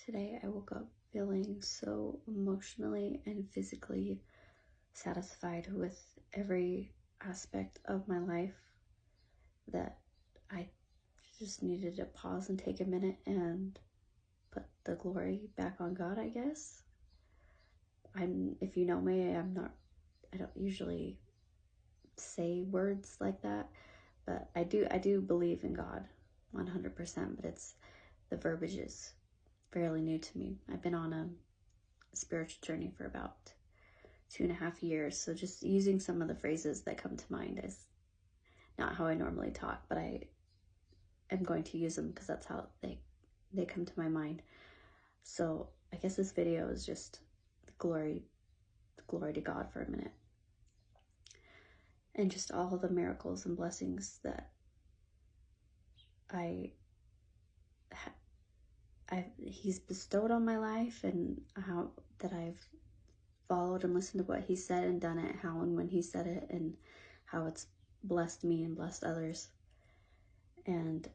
Today I woke up feeling so emotionally and physically satisfied with every aspect of my life that I just needed to pause and take a minute and put the glory back on God, I guess. If you know me, I don't usually say words like that, but I do believe in God 100%, but the verbiage is fairly new to me. I've been on a spiritual journey for about 2.5 years, so just using some of the phrases that come to mind is not how I normally talk, but I am going to use them because that's how they come to my mind. So I guess this video is just the glory to God for a minute, and just all the miracles and blessings that He's bestowed on my life, and how that I've followed and listened to what He said and done it, how and when He said it, and how it's blessed me and blessed others. And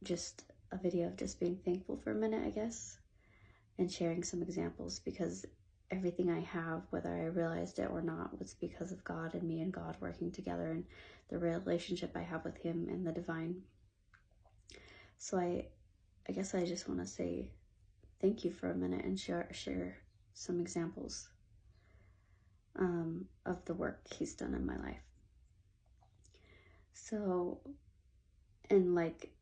just a video of just being thankful for a minute, I guess, and sharing some examples, because everything I have, whether I realized it or not, was because of God and me and God working together, and the relationship I have with Him and the divine. So I guess I just want to say thank you for a minute and share some examples of the work He's done in my life. So, and like,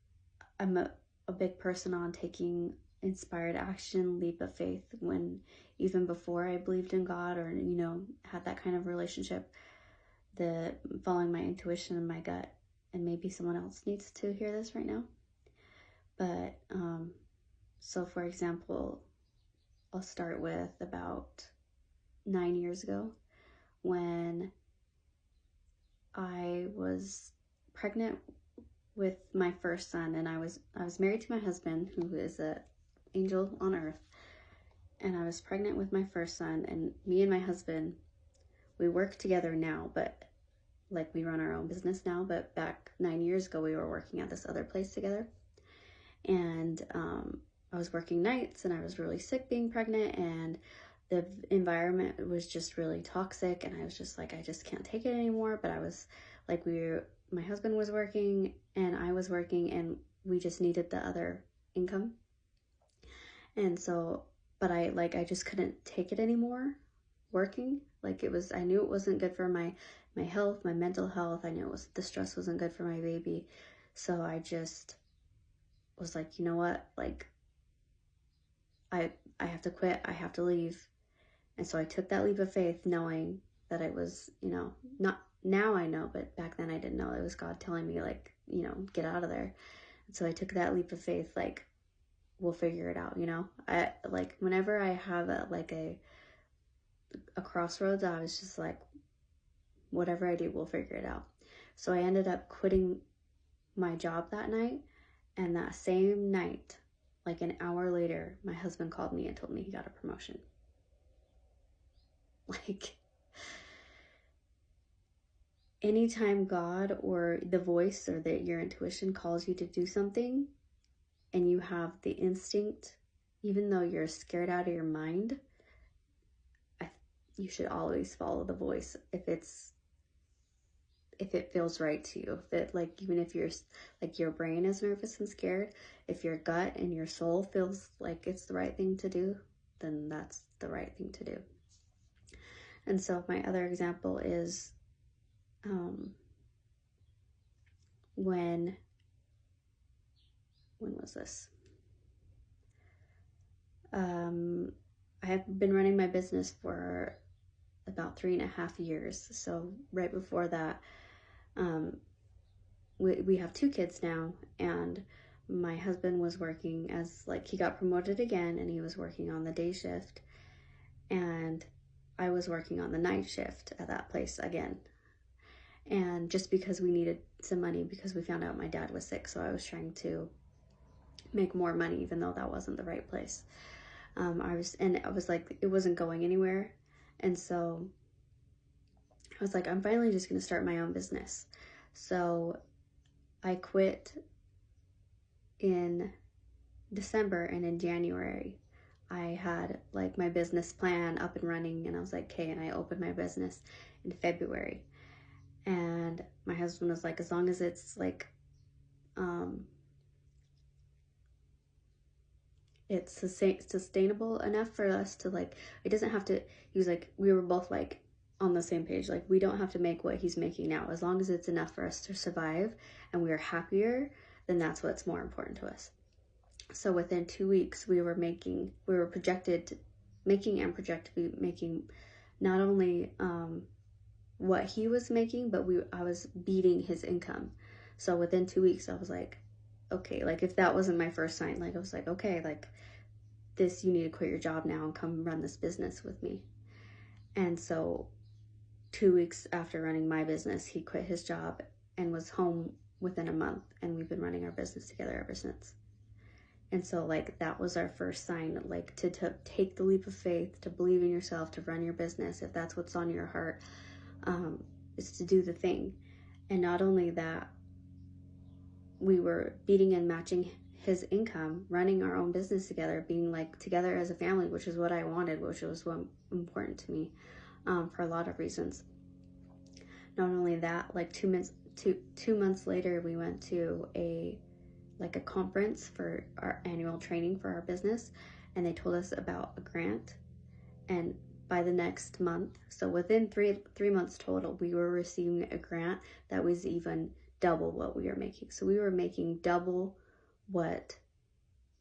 I'm a big person on taking inspired action, leap of faith, when even before I believed in God or, had that kind of relationship, following my intuition and my gut. And maybe someone else needs to hear this right now. But, so for example, I'll start with about 9 years ago, when I was pregnant with my first son, and I was married to my husband, who is an angel on earth, and I was pregnant with my first son. And me and my husband, we work together now, but like, we run our own business now, but back 9 years ago we were working at this other place together. And I was working nights, and I was really sick being pregnant, and the environment was just really toxic, and I was just like, I just can't take it anymore. But I was like, my husband was working and I was working, and we just needed the other income. And so, but I just couldn't take it anymore working. Like, I knew it wasn't good for my health, my mental health. I knew the stress wasn't good for my baby. So I just was like, you know what, like, I have to quit, I have to leave. And so I took that leap of faith, knowing that it was, not now I know, but back then I didn't know. It was God telling me, like, get out of there. And so I took that leap of faith, like, we'll figure it out, I, like, whenever I have a crossroads, I was just like, whatever I do, we'll figure it out. So I ended up quitting my job that night, and that same night, like an hour later, my husband called me and told me he got a promotion. Like, anytime God or the voice or your intuition calls you to do something, and you have the instinct, even though you're scared out of your mind, you should always follow the voice if it feels right to you. Even if your brain is nervous and scared, if your gut and your soul feels like it's the right thing to do, then that's the right thing to do. And so my other example is when was this? I have been running my business for about 3.5 years. So right before that, we have 2 kids now, and my husband was working he got promoted again, and he was working on the day shift, and I was working on the night shift at that place again. And just because we needed some money, because we found out my dad was sick, so I was trying to make more money, even though that wasn't the right place. I was like, it wasn't going anywhere. And so I was like, I'm finally just going to start my own business. So I quit in December, and in January I had like my business plan up and running, and I was like, okay, and I opened my business in February. And my husband was like, as long as it's like it's sustainable enough for us to like, it doesn't have to, he was like, we were both like on the same page, like we don't have to make what he's making now, as long as it's enough for us to survive and we are happier, then that's what's more important to us. So within 2 weeks we were projected making and projected to be making not only what he was making, but I was beating his income. So within 2 weeks I was like, okay, like if that wasn't my first sign, like I was like, okay, like this, you need to quit your job now and come run this business with me. And so 2 weeks after running my business, he quit his job and was home within a month, and we've been running our business together ever since. And so like that was our first sign, like to take the leap of faith, to believe in yourself, to run your business if that's what's on your heart, is to do the thing. And not only that, we were beating and matching his income, running our own business together, being like together as a family, which is what I wanted, which was what important to me, for a lot of reasons. Not only that, like 2 months later, we went to a conference for our annual training for our business, and they told us about a grant. And by the next month, so within three months total, we were receiving a grant that was even double what we were making. So we were making double what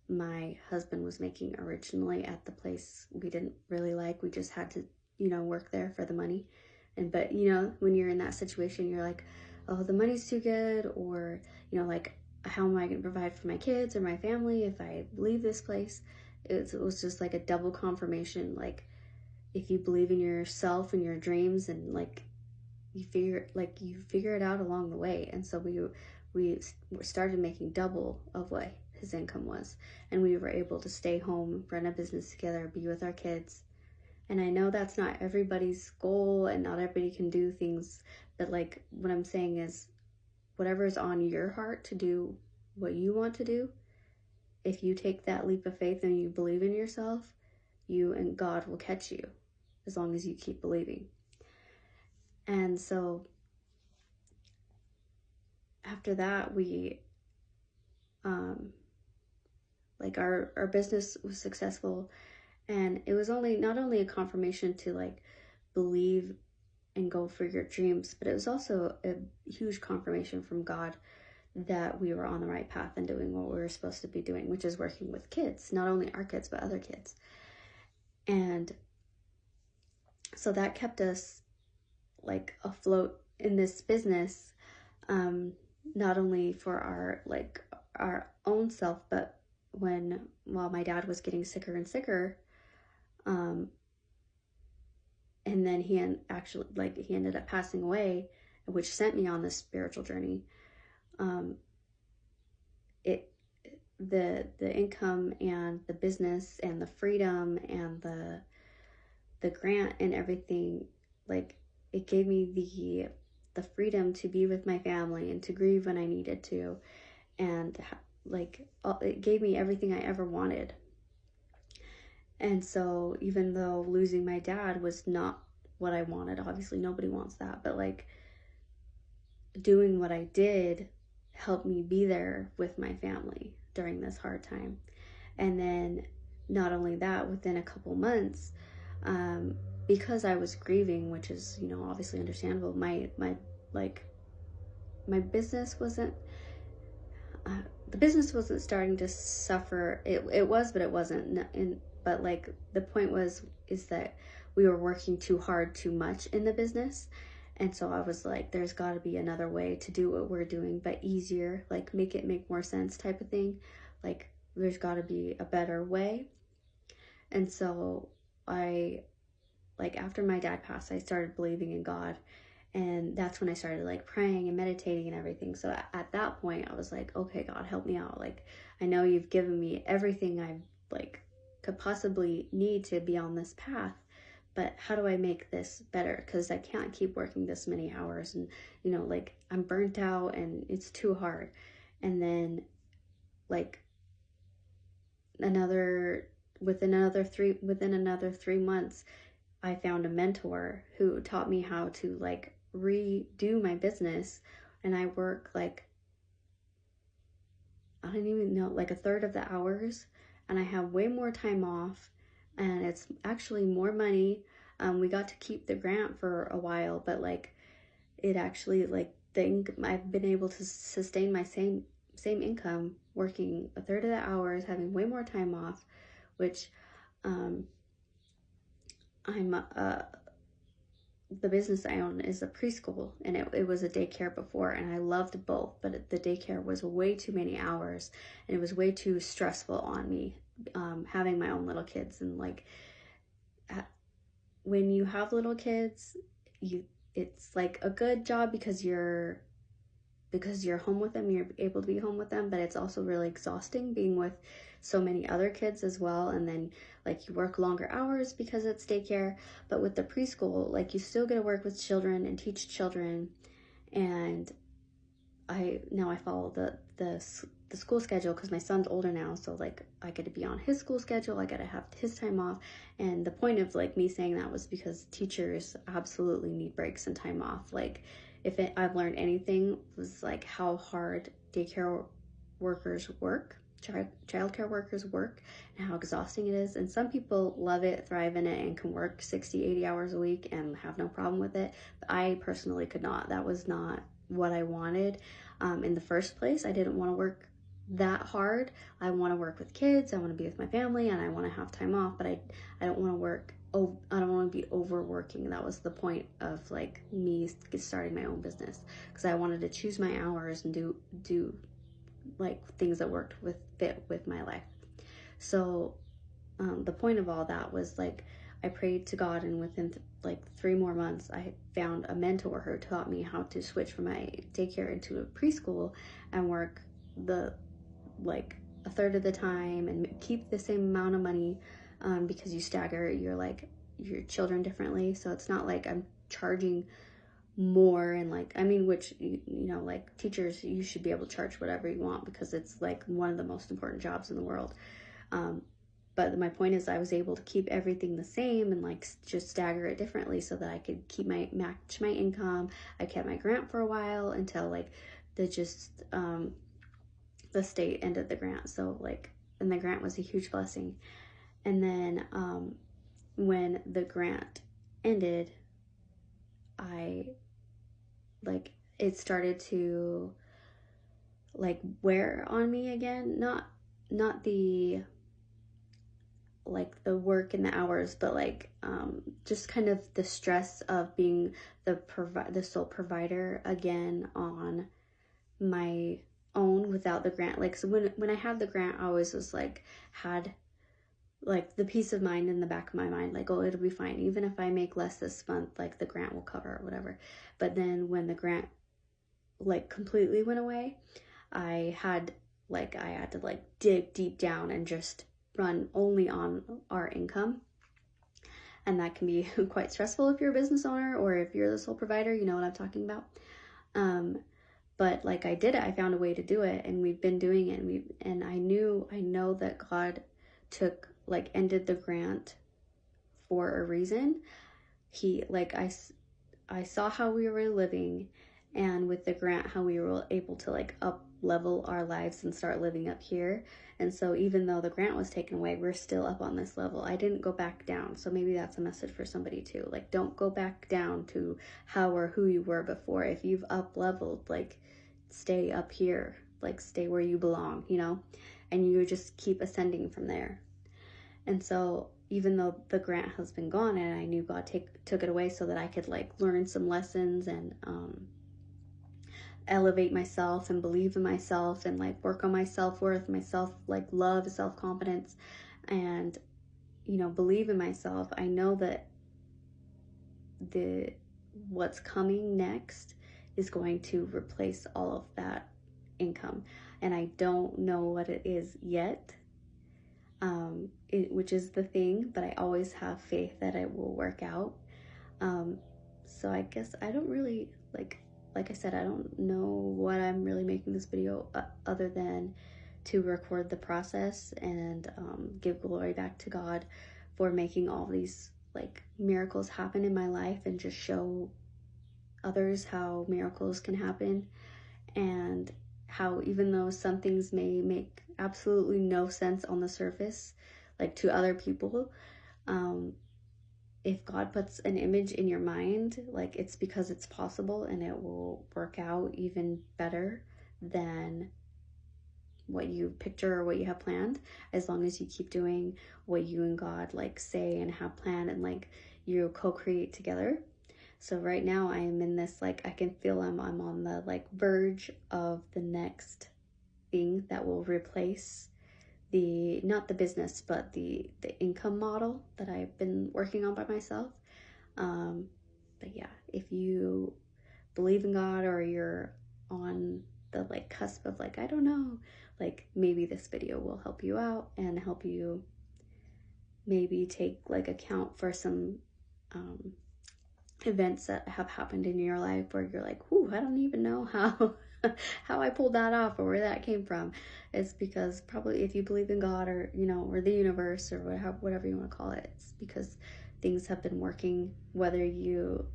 my husband was making originally at the place we didn't really like. We just had to, work there for the money. But when you're in that situation, you're like, oh, the money's too good, or like, how am I going to provide for my kids or my family if I leave this place? It was just like a double confirmation. Like, if you believe in yourself and your dreams, and like you figure it out along the way. And so we started making double of what his income was, and we were able to stay home, run a business together, be with our kids. And I know that's not everybody's goal, and not everybody can do things, but like what I'm saying is, whatever is on your heart to do what you want to do, if you take that leap of faith and you believe in yourself, you and God will catch you, as long as you keep believing. And so after that, we our business was successful, and it was not only a confirmation to like believe and go for your dreams, but it was also a huge confirmation from God that we were on the right path and doing what we were supposed to be doing, which is working with kids, not only our kids, but other kids. And so that kept us like afloat in this business, not only for our own self, but while my dad was getting sicker and sicker, and then he ended up passing away, which sent me on this spiritual journey. The income and the business and the freedom and the grant and everything, like it gave me the freedom to be with my family and to grieve when I needed to, and like it gave me everything I ever wanted. And so even though losing my dad was not what I wanted, obviously nobody wants that, but like doing what I did helped me be there with my family during this hard time. And then not only that, within a couple months, because I was grieving, which is, obviously understandable, my business wasn't, the business wasn't starting to suffer. It was, but it wasn't. But like the point is that we were working too hard, too much in the business. And so I was like, there's got to be another way to do what we're doing, but easier, like make it make more sense type of thing. Like there's got to be a better way. And so after my dad passed, I started believing in God. And that's when I started like praying and meditating and everything. So at that point I was like, okay, God, help me out. Like, I know you've given me everything I could possibly need to be on this path, but how do I make this better? Because I can't keep working this many hours, and I'm burnt out and it's too hard. And then within another 3 months, I found a mentor who taught me how to like redo my business. And I work like, I don't even know, like a third of the hours, and I have way more time off, and it's actually more money. We got to keep the grant for a while, but like it actually like I've been able to sustain my same income working a third of the hours, having way more time off, which um, I'm the business I own is a preschool, and it was a daycare before, and I loved both, but the daycare was way too many hours, and it was way too stressful on me, having my own little kids. And like when you have little kids, it's like a good job because you're home with them, you're able to be home with them, but it's also really exhausting being with so many other kids as well. And then like you work longer hours because it's daycare, but with the preschool, like you still get to work with children and teach children. And I follow the school schedule because my son's older now, so like I get to be on his school schedule, I get to have his time off. And the point of like me saying that was because teachers absolutely need breaks and time off. Like I've learned anything, was like how hard daycare workers work, childcare workers work, and how exhausting it is. And some people love it, thrive in it, and can work 60-80 hours a week and have no problem with it, but I personally could not. That was not what I wanted. In the first place, I didn't want to work that hard. I want to work with kids, I want to be with my family, and I want to have time off, but I don't want to work. Oh, I don't want to be overworking. That was the point of like me starting my own business, because I wanted to choose my hours and do like things that fit with my life. So the point of all that was like I prayed to God, and within like 3 more months, I found a mentor who taught me how to switch from my daycare into a preschool and work like a third of the time and keep the same amount of money, because you stagger your children differently. So it's not like I'm charging more, and like, I mean, which, you know, like teachers, you should be able to charge whatever you want because it's like one of the most important jobs in the world. But my point is I was able to keep everything the same and like just stagger it differently so that I could match my income. I kept my grant for a while until like the state ended the grant. So like, and the grant was a huge blessing. And then when the grant ended, it started to like wear on me again. Not the like the work and the hours, but like just kind of the stress of being the sole provider again on my own without the grant. Like, so when I had the grant, I always was like, had like the peace of mind in the back of my mind, like, oh, it'll be fine, even if I make less this month, like the grant will cover or whatever. But then when the grant like completely went away, I had to like dig deep down and just run only on our income. And that can be quite stressful if you're a business owner or if you're the sole provider, you know what I'm talking about. But like I did it, I found a way to do it, and we've been doing it, and I know that God ended the grant for a reason. He I saw how we were living, and with the grant, how we were able to like up level our lives and start living up here. And so even though the grant was taken away, we're still up on this level. I didn't go back down. So maybe that's a message for somebody too. Like, don't go back down to how or who you were before. If you've up leveled, like, stay up here, like stay where you belong, you know, and you just keep ascending from there. And so even though the grant has been gone, and I knew God took it away so that I could like learn some lessons and elevate myself and believe in myself and like work on my self-worth, my love, self-confidence, and, you know, believe in myself. I know that what's coming next is going to replace all of that income, and I don't know what it is yet, which is the thing, but I always have faith that it will work out. So I guess I don't really like I said, I don't know what I'm really making this video other than to record the process and give glory back to God for making all these like miracles happen in my life, and just show others how miracles can happen, and how even though some things may make absolutely no sense on the surface, like to other people, if God puts an image in your mind, like it's because it's possible, and it will work out even better than what you picture or what you have planned, as long as you keep doing what you and God like say and have planned, and like you co-create together. So right now I am in this, like, I can feel I'm on the like verge of the next thing that will replace the, not the business, but the income model that I've been working on by myself. But yeah, if you believe in God, or you're on the like cusp of like, I don't know, like maybe this video will help you out and help you maybe take like account for some events that have happened in your life where you're like, whoo, I don't even know how how I pulled that off or where that came from. It's because probably if you believe in God, or you know, or the universe, or whatever you want to call it, it's because things have been working, whether you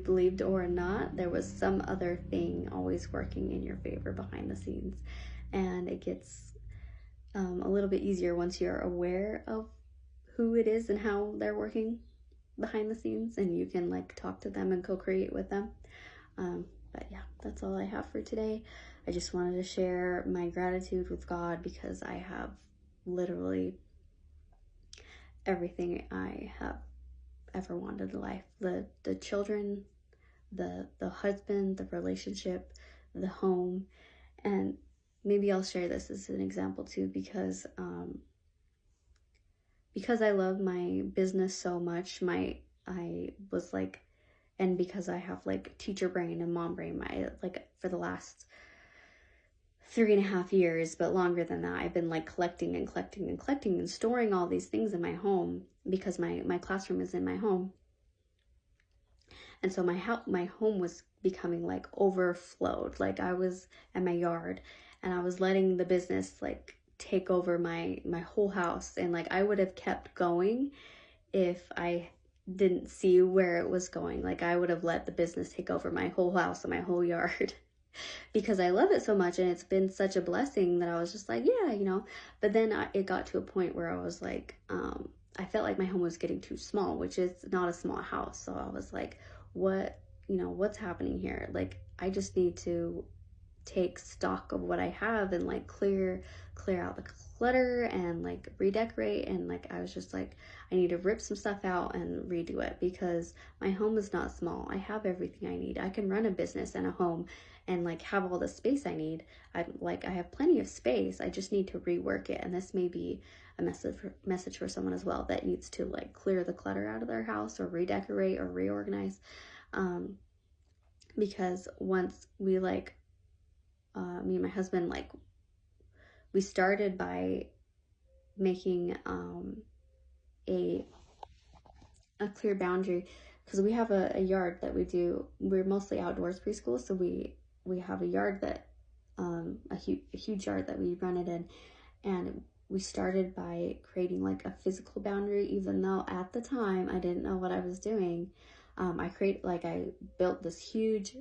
believed or not. There was some other thing always working in your favor behind the scenes, and it gets a little bit easier once you're aware of who it is and how they're working behind the scenes, and you can like talk to them and co-create with them. But yeah, that's all I have for today. I just wanted to share my gratitude with God, because I have literally everything I have ever wanted in life. The children, the husband, the relationship, the home. And maybe I'll share this as an example too, because I love my business so much, I was like, and because I have like teacher brain and mom brain, like for the last 3.5 years, but longer than that, I've been like collecting and storing all these things in my home, because my classroom is in my home. And so my home was becoming like overflowed. Like I was at my yard, and I was letting the business like take over my whole house. And like I would have kept going if I didn't see where it was going. Like I would have let the business take over my whole house and my whole yard because I love it so much, and it's been such a blessing that I was just like, yeah, you know. But then it got to a point where I was like, I felt like my home was getting too small, which is not a small house. So I was like, what's happening here? Like I just need to take stock of what I have and like clear out the clutter and like redecorate. And like I was just like, I need to rip some stuff out and redo it, because my home is not small. I have everything I need. I can run a business and a home and like have all the space I need. I have plenty of space. I just need to rework it. And this may be a message for someone as well that needs to like clear the clutter out of their house, or redecorate, or reorganize. Because once we like, me and my husband, like we started by making a clear boundary, because we have a yard that we're mostly outdoors preschool, so we have a yard that a huge yard that we run it in. And we started by creating like a physical boundary, even though at the time I didn't know what I was doing. I built this huge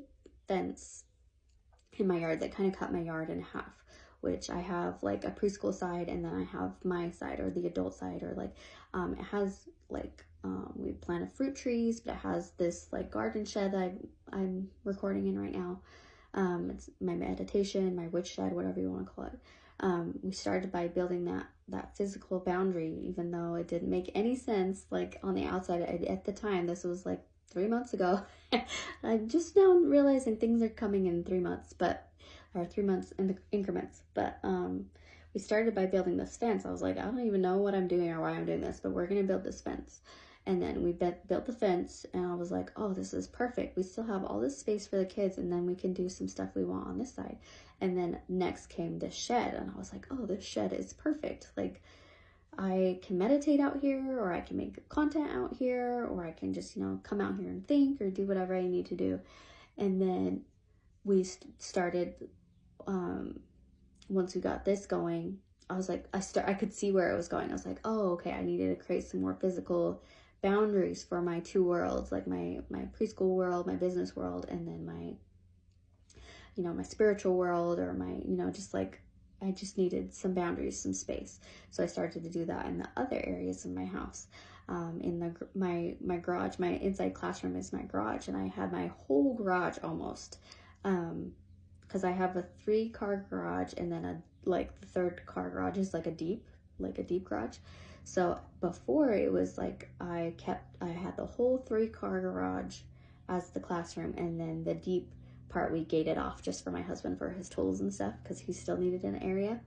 fence in my yard that kind of cut my yard in half, which I have like a preschool side, and then I have my side, or the adult side, or like it has like we planted fruit trees, but it has this like garden shed that I'm recording in right now. It's my meditation, my witch shed, whatever you want to call it. We started by building that physical boundary, even though it didn't make any sense like on the outside. At the time, this was like 3 months ago. I'm just now realizing things are coming in 3 months, or 3 months in the increments. But we started by building this fence. I was like, I don't even know what I'm doing or why I'm doing this, but we're gonna build this fence. And then we built the fence, and I was like, oh, this is perfect. We still have all this space for the kids, and then we can do some stuff we want on this side. And then next came the shed, and I was like, oh, this shed is perfect. Like I can meditate out here, or I can make content out here, or I can just, come out here and think or do whatever I need to do. And then we started once we got this going, I was like, I could see where it was going. I was like, oh, okay, I needed to create some more physical boundaries for my two worlds, like my preschool world, my business world, and then my, you know, my spiritual world, or my, you know, just like, I just needed some boundaries, some space. So I started to do that in the other areas of my house. In my garage, my inside classroom is my garage, and I had my whole garage almost, because I have a 3-car garage, and then like the 3rd car garage is like a deep garage. So before, it was like I had the whole 3-car garage as the classroom, and then the deep part we gated off just for my husband for his tools and stuff, because he still needed an area.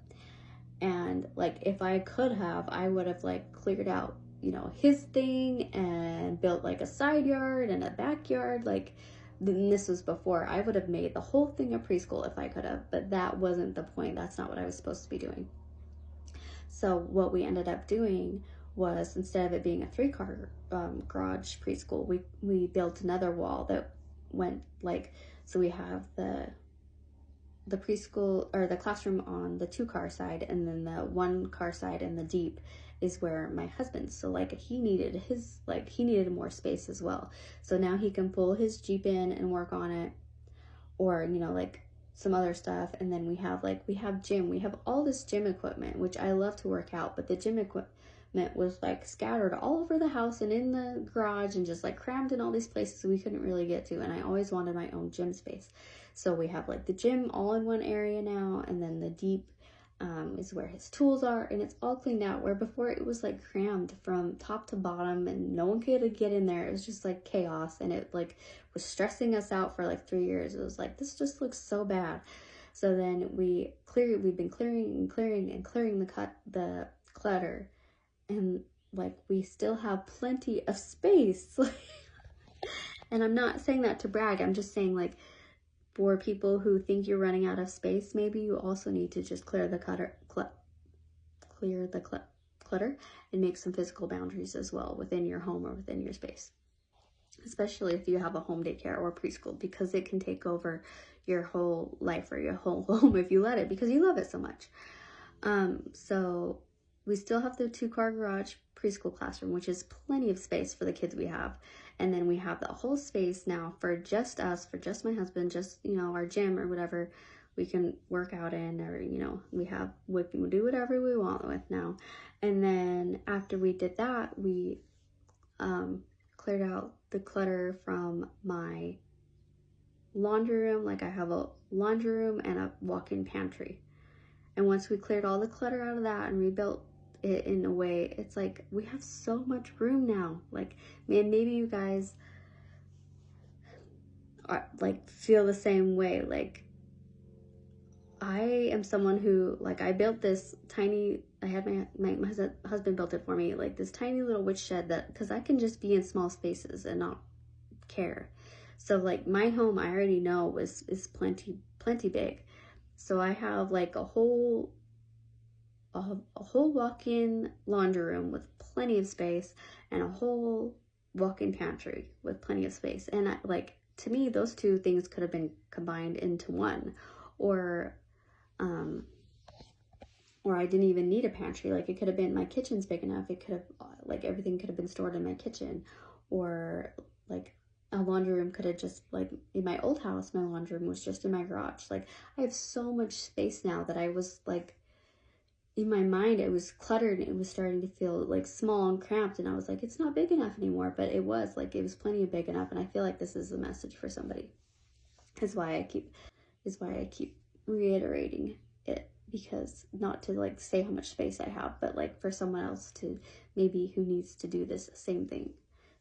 And like, if I could have, I would have like cleared out, you know, his thing and built like a side yard and a backyard. Like, then this was before. I would have made the whole thing a preschool if I could have, but that wasn't the point. That's not what I was supposed to be doing. So what we ended up doing was, instead of it being a 3-car garage preschool, we built another wall that went like, so we have the preschool, or the classroom, on the 2-car side, and then the 1-car side and the deep is where my husband, so like he needed more space as well. So now he can pull his Jeep in and work on it, or, you know, like some other stuff. And then we have gym, we have all this gym equipment, which I love to work out, but the gym equipment was like scattered all over the house and in the garage, and just like crammed in all these places we couldn't really get to. And I always wanted my own gym space. So we have like the gym all in one area now, and then the deep is where his tools are, and it's all cleaned out, where before it was like crammed from top to bottom and no one could get in there. It was just like chaos, and it like was stressing us out for like 3 years. It was like, this just looks so bad. So then we've been clearing the clutter, and like, we still have plenty of space. And I'm not saying that to brag, I'm just saying, like, for people who think you're running out of space, maybe you also need to just clear the clutter and make some physical boundaries as well within your home or within your space, especially if you have a home daycare or preschool, because it can take over your whole life or your whole home if you let it, because you love it so much. So we still have the 2-car garage preschool classroom, which is plenty of space for the kids we have. And then we have the whole space now for just us, for just my husband, just, you know, our gym or whatever we can work out in, or, you know, we can do whatever we want with now. And then after we did that, we cleared out the clutter from my laundry room. Like, I have a laundry room and a walk-in pantry. And once we cleared all the clutter out of that and rebuilt it in a way, it's like, we have so much room now. Like, man, maybe you guys are, like, feel the same way. Like, I am someone who, like, I built this tiny, I had my husband built it for me, like this tiny little witch shed, that, because I can just be in small spaces and not care. So like, my home, I already know is plenty big. So I have like a whole walk-in laundry room with plenty of space, and a whole walk-in pantry with plenty of space. And to me, those two things could have been combined into one, or I didn't even need a pantry. Like, it could have been, my kitchen's big enough. It could have, like, everything could have been stored in my kitchen, or like a laundry room could have just, like, in my old house, my laundry room was just in my garage. Like, I have so much space now that I was like, in my mind, it was cluttered, and it was starting to feel like small and cramped, and I was like, it's not big enough anymore. But it was plenty of big enough. And I feel like this is the message for somebody. Is why I keep reiterating it, because not to like say how much space I have, but like for someone else to maybe who needs to do this same thing,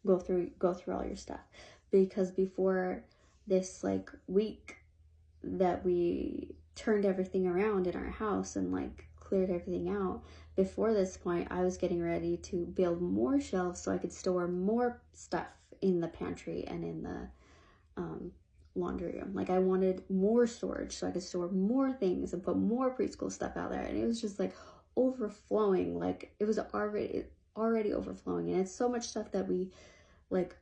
go through all your stuff. Because before this like week that we turned everything around in our house and like cleared everything out, before this point I was getting ready to build more shelves so I could store more stuff in the pantry and in the laundry room. Like, I wanted more storage so I could store more things and put more preschool stuff out there. And it was just like overflowing. Like, it was already overflowing. And it's so much stuff that we like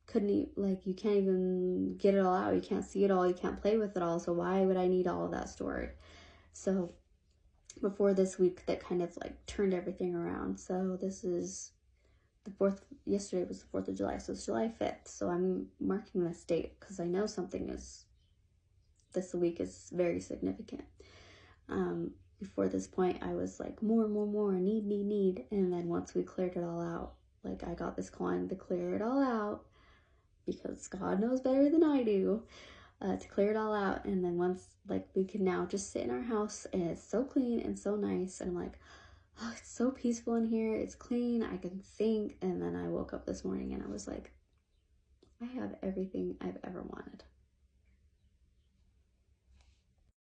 couldn't, like, you can't even get it all out. You can't see it all. You can't play with it all. So why would I need all of that stored? So before this week that kind of like turned everything around. So this is the 4th, yesterday was the 4th of July, so it's July 5th. So I'm marking this date because I know this week is very significant. Before this point, I was like, more, need. And then once we cleared it all out, like I got this client to clear it all out because God knows better than I do, to clear it all out. And then once, like, we can now just sit in our house and it's so clean and so nice. And I'm like, oh, it's so peaceful in here. It's clean. I can think. And then I woke up this morning and I was like, I have everything I've ever wanted.